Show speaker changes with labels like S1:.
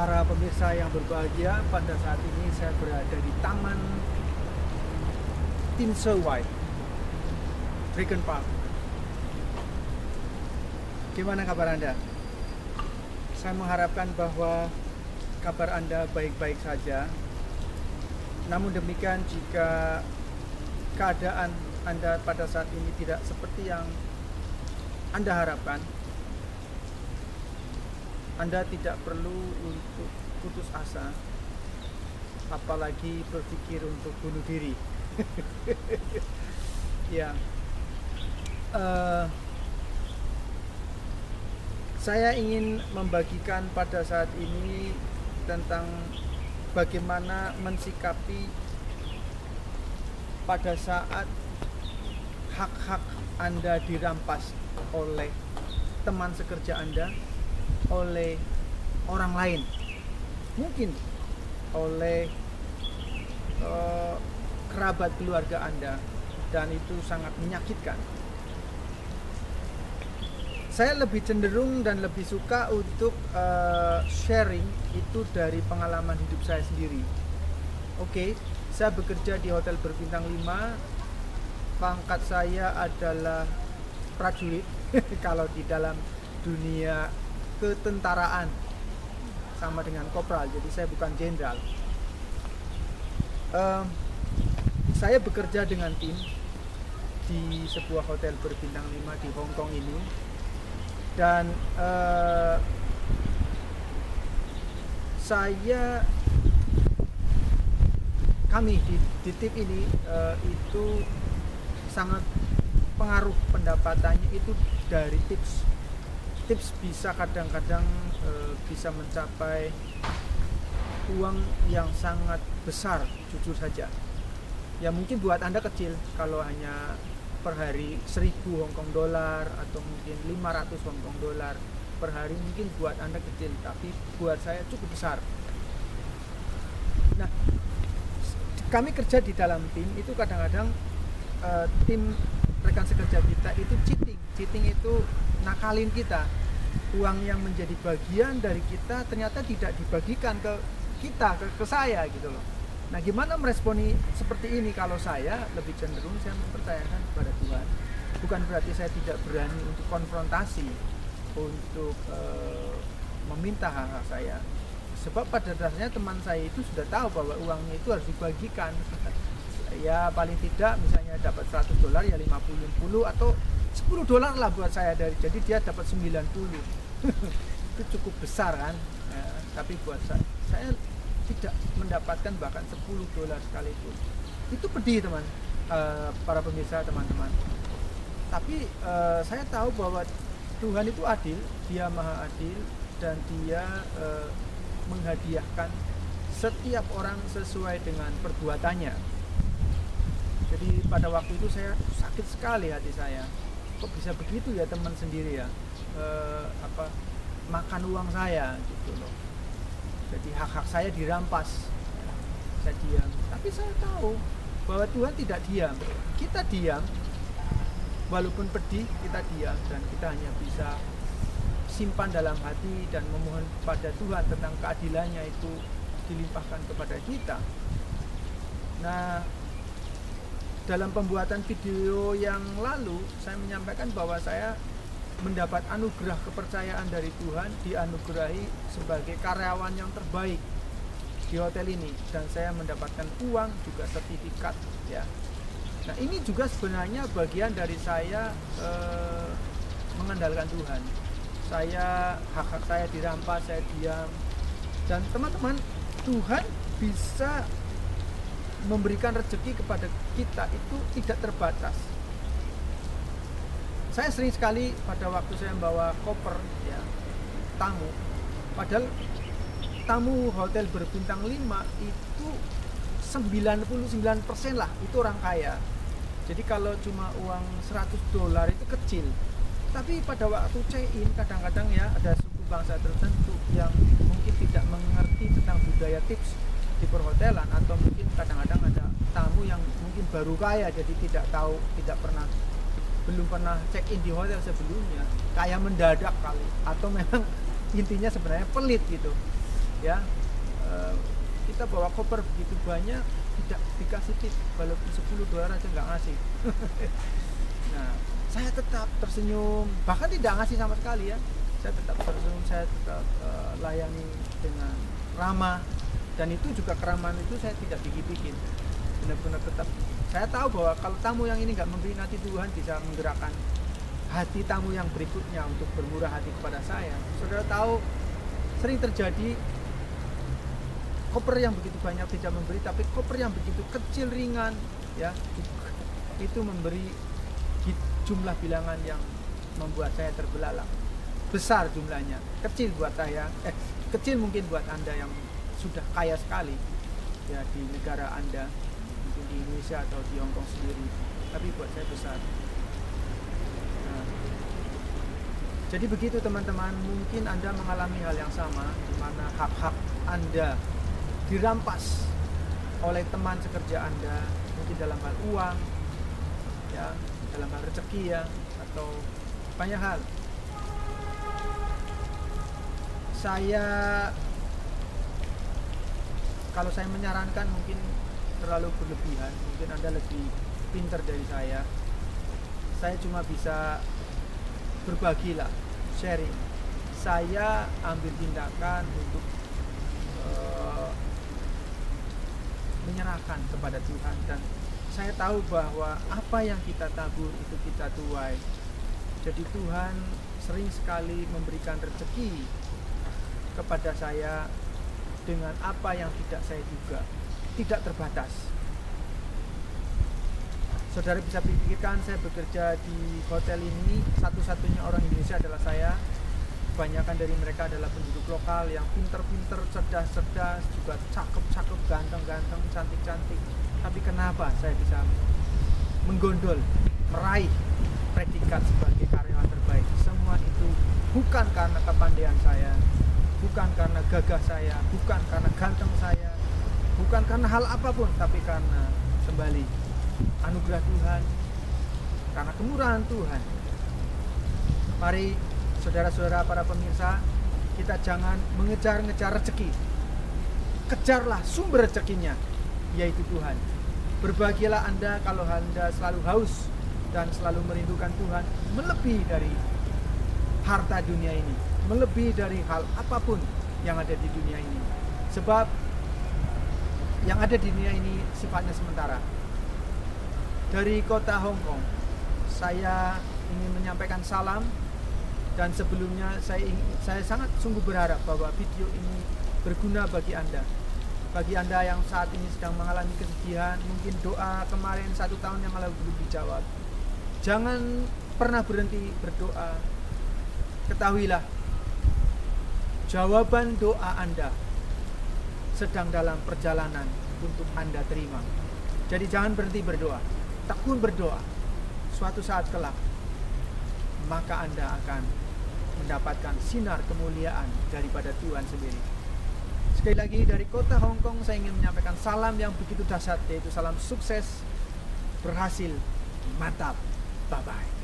S1: Para pemirsa yang berbahagia, pada saat ini saya berada di Taman Tin Shui Wai, Dragon Park. Gimana kabar Anda? Saya mengharapkan bahwa kabar Anda baik-baik saja. Namun demikian, jika keadaan Anda pada saat ini tidak seperti yang Anda harapkan, Anda tidak perlu untuk putus asa, apalagi berpikir untuk bunuh diri. Ya, saya ingin membagikan pada saat ini tentang bagaimana mensikapi pada saat hak-hak Anda dirampas oleh teman sekerja Anda, oleh orang lain, mungkin oleh kerabat keluarga Anda, dan itu sangat menyakitkan. Saya lebih cenderung dan lebih suka untuk sharing itu dari pengalaman hidup saya sendiri. Oke, saya bekerja di hotel berbintang 5. Pangkat saya adalah prajurit kalau di dalam dunia ketentaraan sama dengan kopral, jadi saya bukan jenderal. Saya bekerja dengan tim di sebuah hotel berbintang 5 di Hong Kong ini, dan kami di tim ini itu sangat pengaruh pendapatannya itu dari tips bisa kadang-kadang bisa mencapai uang yang sangat besar, jujur saja. Ya mungkin buat Anda kecil kalau hanya per hari 1000 Hong Kong dolar atau mungkin 500 Hong Kong dolar per hari, mungkin buat Anda kecil, tapi buat saya cukup besar. Nah, kami kerja di dalam tim itu kadang-kadang tim rekan sekerja kita itu cheating itu nakalin kita. Uang yang menjadi bagian dari kita ternyata tidak dibagikan ke kita, ke saya gitu loh. Nah, gimana meresponi seperti ini? Kalau saya lebih cenderung saya mempercayakan kepada Tuhan. Bukan berarti saya tidak berani untuk konfrontasi, untuk meminta hak-hak saya. Sebab pada dasarnya teman saya itu sudah tahu bahwa uangnya itu harus dibagikan. Ya paling tidak misalnya dapat 100 dolar ya 50 atau 10 dolar lah buat saya, jadi dia dapat 90. Itu cukup besar kan ya, tapi buat saya tidak mendapatkan bahkan 10 dolar sekalipun. Itu pedih teman, para pemirsa, teman-teman. Tapi saya tahu bahwa Tuhan itu adil, Dia maha adil, dan Dia menghadiahkan setiap orang sesuai dengan perbuatannya. Jadi pada waktu itu saya sakit sekali hati saya. Kok bisa begitu ya teman sendiri ya, makan uang saya gitu loh. Jadi hak-hak saya dirampas. Saya diam. Tapi saya tahu bahwa Tuhan tidak diam. Kita diam, walaupun pedih kita diam, dan kita hanya bisa simpan dalam hati dan memohon pada Tuhan tentang keadilannya itu dilimpahkan kepada kita. Nah, dalam pembuatan video yang lalu saya menyampaikan bahwa saya mendapat anugerah kepercayaan dari Tuhan, dianugerahi sebagai karyawan yang terbaik di hotel ini, dan saya mendapatkan uang juga, sertifikat ya. Nah, ini juga sebenarnya bagian dari saya mengandalkan Tuhan. Hak-hak saya dirampas, saya diam, dan teman-teman, Tuhan bisa memberikan rezeki kepada kita itu tidak terbatas. Saya sering sekali pada waktu saya membawa koper ya, tamu, padahal tamu hotel berbintang 5 itu 99% lah itu orang kaya. Jadi kalau cuma uang 100 dolar itu kecil. Tapi pada waktu check-in kadang-kadang ya ada suku bangsa tertentu yang mungkin tidak mengerti tentang budaya tips di perhotelan, atau mungkin kadang-kadang ada tamu yang mungkin baru kaya, jadi belum pernah check in di hotel sebelumnya, kayak mendadak kali, atau memang intinya sebenarnya pelit gitu. ya. Kita bawa koper begitu banyak, tidak dikasih tip, walaupun $10 aja nggak ngasih. Nah, saya tetap tersenyum, bahkan tidak ngasih sama sekali ya. Saya tetap tersenyum, saya tetap layani dengan ramah, dan itu juga keramahan itu saya tidak bikin-bikin, benar-benar tetap. Saya tahu bahwa kalau tamu yang ini nggak memberi, nanti Tuhan bisa menggerakkan hati tamu yang berikutnya untuk bermurah hati kepada saya. Saudara tahu, sering terjadi koper yang begitu banyak tidak memberi, tapi koper yang begitu kecil ringan ya, itu memberi jumlah bilangan yang membuat saya terbelalak. Besar jumlahnya, kecil buat saya, kecil mungkin buat Anda yang sudah kaya sekali ya di negara Anda, mungkin di Indonesia atau di Hongkong sendiri, tapi buat saya besar. Nah, jadi begitu teman-teman, mungkin Anda mengalami hal yang sama, di mana hak-hak Anda dirampas oleh teman sekerja Anda, mungkin dalam hal uang ya, dalam hal rezeki ya, atau banyak hal. Kalau saya menyarankan mungkin terlalu berlebihan, mungkin Anda lebih pintar dari saya. Saya cuma bisa berbagi lah, sharing. Saya ambil tindakan untuk menyerahkan kepada Tuhan, dan saya tahu bahwa apa yang kita tabur itu kita tuai. Jadi Tuhan sering sekali memberikan rezeki kepada saya dengan apa yang tidak saya duga, tidak terbatas. Saudara bisa pikirkan, saya bekerja di hotel ini, satu-satunya orang Indonesia adalah saya. Kebanyakan dari mereka adalah penduduk lokal yang pinter-pinter, cerdas-cerdas, juga cakep-cakep, ganteng-ganteng, cantik-cantik. Tapi kenapa saya bisa menggondol, meraih predikat sebagai karyawan terbaik? Semua itu bukan karena kepandaian saya, bukan karena gagah saya, bukan karena ganteng saya, bukan karena hal apapun, tapi karena kembali anugerah Tuhan, karena kemurahan Tuhan. Mari saudara-saudara para pemirsa, kita jangan mengejar-ngejar rezeki. Kejarlah sumber rezekinya, yaitu Tuhan. Berbahagialah Anda kalau Anda selalu haus dan selalu merindukan Tuhan, melebihi dari harta dunia ini, melebihi dari hal apapun yang ada di dunia ini. Sebab yang ada di dunia ini sifatnya sementara. Dari kota Hong Kong, saya ingin menyampaikan salam. Dan sebelumnya saya sangat sungguh berharap bahwa video ini berguna bagi Anda. Bagi Anda yang saat ini sedang mengalami kesedihan, mungkin doa kemarin 1 tahun yang lalu belum dijawab. Jangan pernah berhenti berdoa. Ketahuilah, jawaban doa Anda sedang dalam perjalanan untuk Anda terima. Jadi jangan berhenti berdoa. Tekun berdoa. Suatu saat kelak, maka Anda akan mendapatkan sinar kemuliaan daripada Tuhan sendiri. Sekali lagi, dari kota Hong Kong saya ingin menyampaikan salam yang begitu dahsyat, yaitu salam sukses, berhasil, mantap, bye-bye.